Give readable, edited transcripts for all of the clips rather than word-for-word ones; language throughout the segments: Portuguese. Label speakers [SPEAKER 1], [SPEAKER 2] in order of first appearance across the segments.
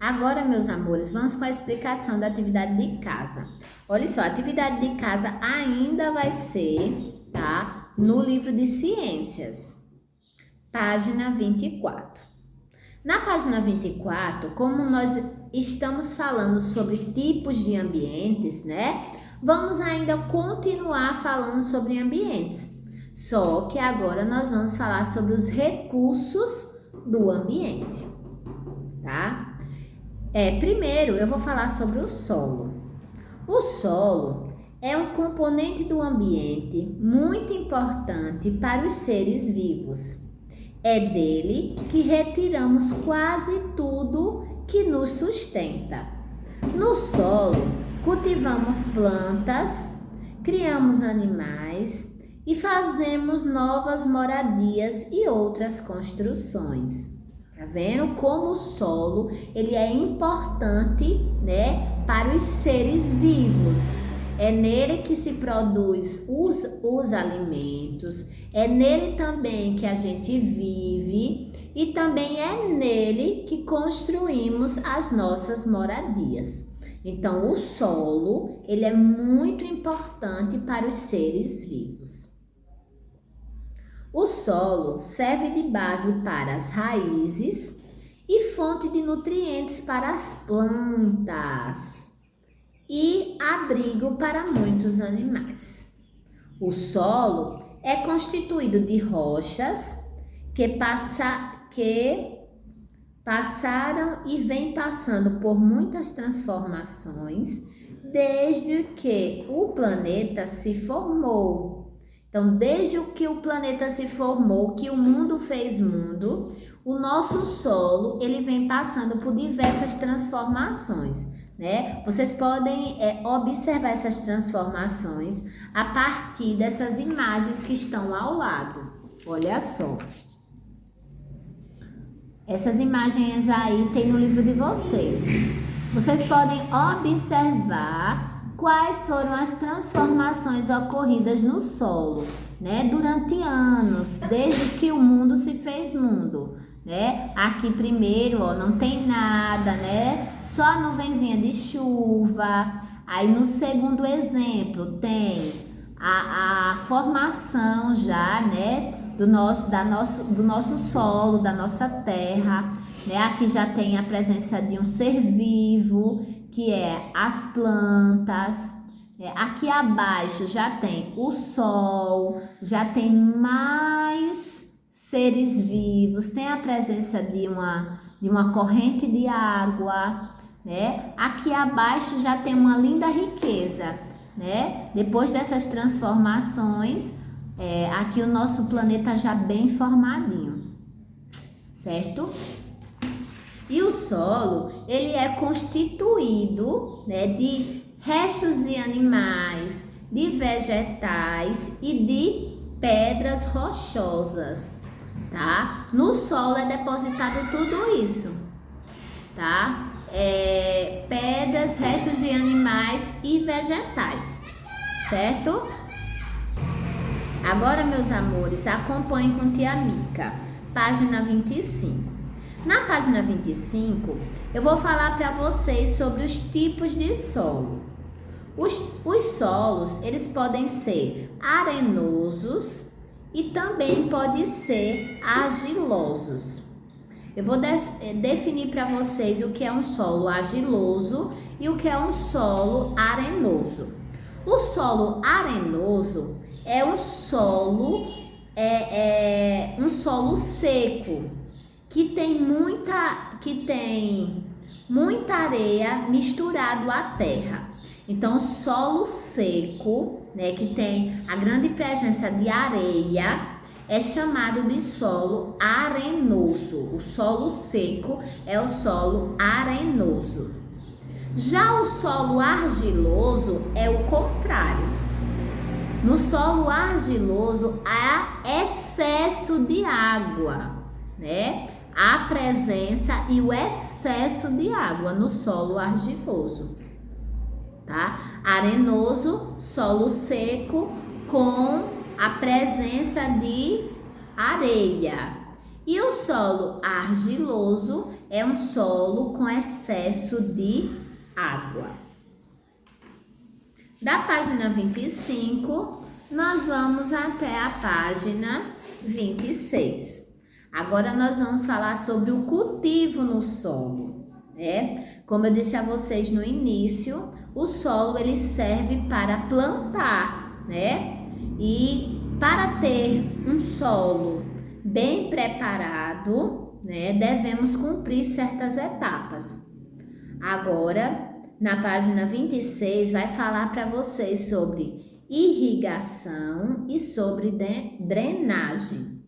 [SPEAKER 1] Agora, meus amores, vamos com a explicação da atividade de casa. Olha só, a atividade de casa ainda vai ser, tá? No livro de ciências, página 24. Na página 24, como nós estamos falando sobre tipos de ambientes, né? Vamos ainda continuar falando sobre ambientes. Só que agora nós vamos falar sobre os recursos do ambiente, tá? Primeiro eu vou falar sobre o solo. O solo é um componente do ambiente muito importante para os seres vivos. É dele que retiramos quase tudo que nos sustenta. No solo, cultivamos plantas, criamos animais e fazemos novas moradias e outras construções. Tá vendo como o solo ele é importante, né, para os seres vivos? É nele que se produz os alimentos, é nele também que a gente vive e também é nele que construímos as nossas moradias. Então, o solo ele é muito importante para os seres vivos. O solo serve de base para as raízes e fonte de nutrientes para as plantas e abrigo para muitos animais. O solo é constituído de rochas que passaram e vêm passando por muitas transformações desde que o planeta se formou. Então, desde que o planeta se formou, que o mundo fez mundo, o nosso solo ele vem passando por diversas transformações, né? Vocês podem observar essas transformações a partir dessas imagens que estão ao lado. Olha só. Essas imagens aí tem no livro de vocês. Vocês podem observar quais foram as transformações ocorridas no solo, né? Durante anos, desde que o mundo se fez mundo, né? Aqui primeiro, ó, não tem nada, né? Só a nuvenzinha de chuva. Aí no segundo exemplo tem a formação já, né? Do nosso solo, da nossa terra, né? Aqui já tem a presença de um ser vivo, que é as plantas. Aqui abaixo já tem o sol, já tem mais seres vivos, tem a presença de uma corrente de água, né? Aqui abaixo já tem uma linda riqueza, né? Depois dessas transformações, aqui o nosso planeta já bem formadinho, certo? E o solo, ele é constituído, né, de restos de animais, de vegetais e de pedras rochosas, tá? No solo é depositado tudo isso, tá? Pedras, restos de animais e vegetais, certo? Agora, meus amores, acompanhem com tia Mica, página 25. Na página 25, eu vou falar para vocês sobre os tipos de solo. Os solos, eles podem ser arenosos e também podem ser argilosos. Eu vou definir para vocês o que é um solo argiloso e o que é um solo arenoso. O solo arenoso é um solo seco, que tem muita areia misturado à terra. Então, solo seco, né, que tem a grande presença de areia, é chamado de solo arenoso. O solo seco é o solo arenoso. Já o solo argiloso é o contrário. No solo argiloso há excesso de água, né? A presença e o excesso de água no solo argiloso, tá? Arenoso, solo seco com a presença de areia. E o solo argiloso é um solo com excesso de água. Da página 25, nós vamos até a página 26. Agora nós vamos falar sobre o cultivo no solo, né? Como eu disse a vocês no início, o solo ele serve para plantar, né? E para ter um solo bem preparado, né, devemos cumprir certas etapas. Agora, na página 26, vai falar para vocês sobre irrigação e sobre drenagem.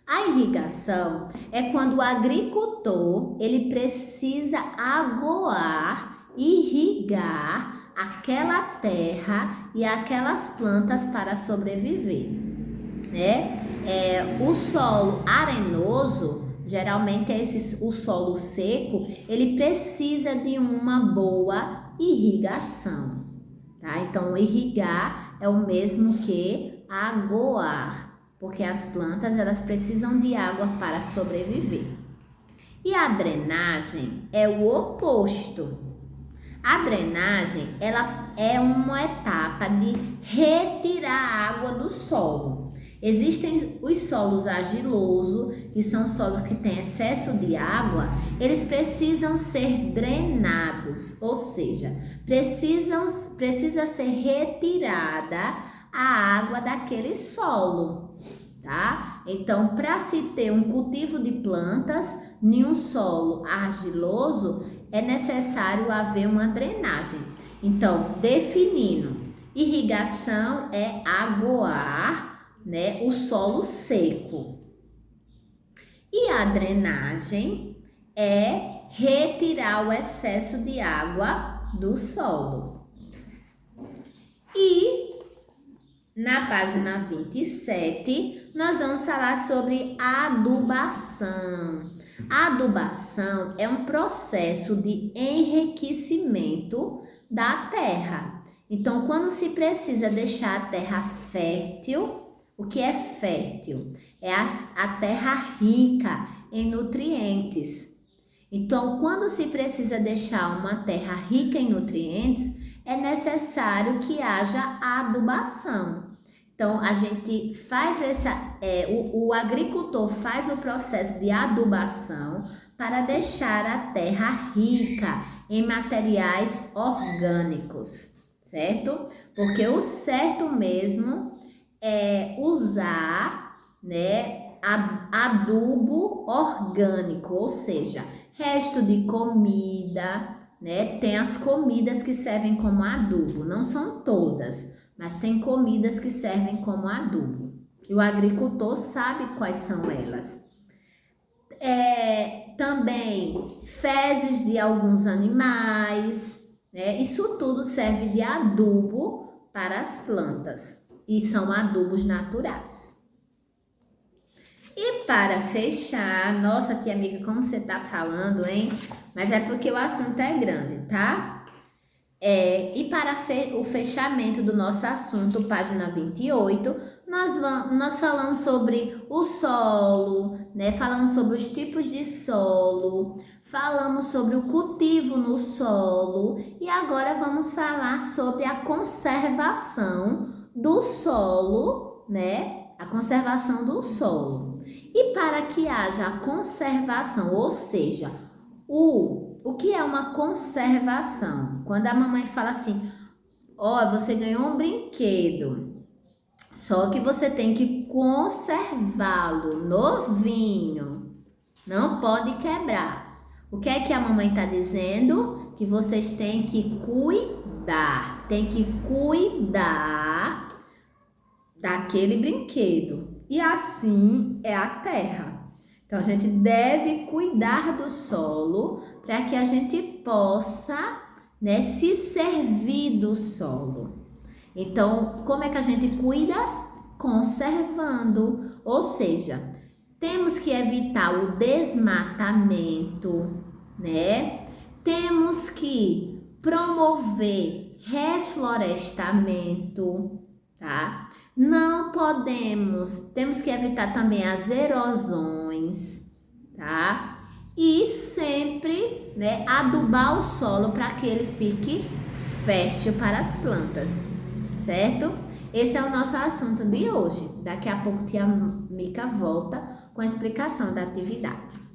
[SPEAKER 1] A irrigação é quando o agricultor ele precisa aguar, irrigar aquela terra e aquelas plantas para sobreviver, né? O solo arenoso, geralmente o solo seco, ele precisa de uma boa irrigação, tá? Então, irrigar é o mesmo que aguar, porque as plantas elas precisam de água para sobreviver. E a drenagem é o oposto. A drenagem ela é uma etapa de retirar a água do solo. Existem os solos argilosos, que são solos que têm excesso de água, eles precisam ser drenados, ou seja, precisa ser retirada a água daquele solo, tá? Então, para se ter um cultivo de plantas em um solo argiloso, é necessário haver uma drenagem. Então, definindo, irrigação é aguar, né, o solo seco. E a drenagem é retirar o excesso de água do solo. E na página 27, nós vamos falar sobre adubação. A adubação é um processo de enriquecimento da terra. Então, quando se precisa deixar a terra fértil, o que é fértil? É a terra rica em nutrientes. Então, quando se precisa deixar uma terra rica em nutrientes, é necessário que haja adubação. Então, a gente faz o agricultor faz o processo de adubação para deixar a terra rica em materiais orgânicos, certo? Porque o certo mesmo é usar, né, adubo orgânico, ou seja, resto de comida, né? Tem as comidas que servem como adubo, não são todas, mas tem comidas que servem como adubo. E o agricultor sabe quais são elas. Também fezes de alguns animais, né? Isso tudo serve de adubo para as plantas e são adubos naturais. E para fechar, nossa tia amiga, como você tá falando, hein? Mas é porque o assunto é grande, tá? E para o fechamento do nosso assunto, página 28, nós falamos sobre o solo, né? Falamos sobre os tipos de solo, falamos sobre o cultivo no solo e agora vamos falar sobre a conservação do solo, né? A conservação do solo. E para que haja a conservação, ou seja, o que é uma conservação? Quando a mamãe fala assim, ó, você ganhou um brinquedo, só que você tem que conservá-lo novinho, não pode quebrar. O que é que a mamãe está dizendo? Que vocês têm que cuidar, daquele brinquedo. E assim é a terra. Então, a gente deve cuidar do solo para que a gente possa, né, se servir do solo. Então, como é que a gente cuida? Conservando. Ou seja, temos que evitar o desmatamento, né? Temos que promover reflorestamento, tá? Temos que evitar também as erosões, tá? e sempre, né, adubar o solo para que ele fique fértil para as plantas, certo? Esse é o nosso assunto de hoje. Daqui a pouco tia Mica volta com a explicação da atividade.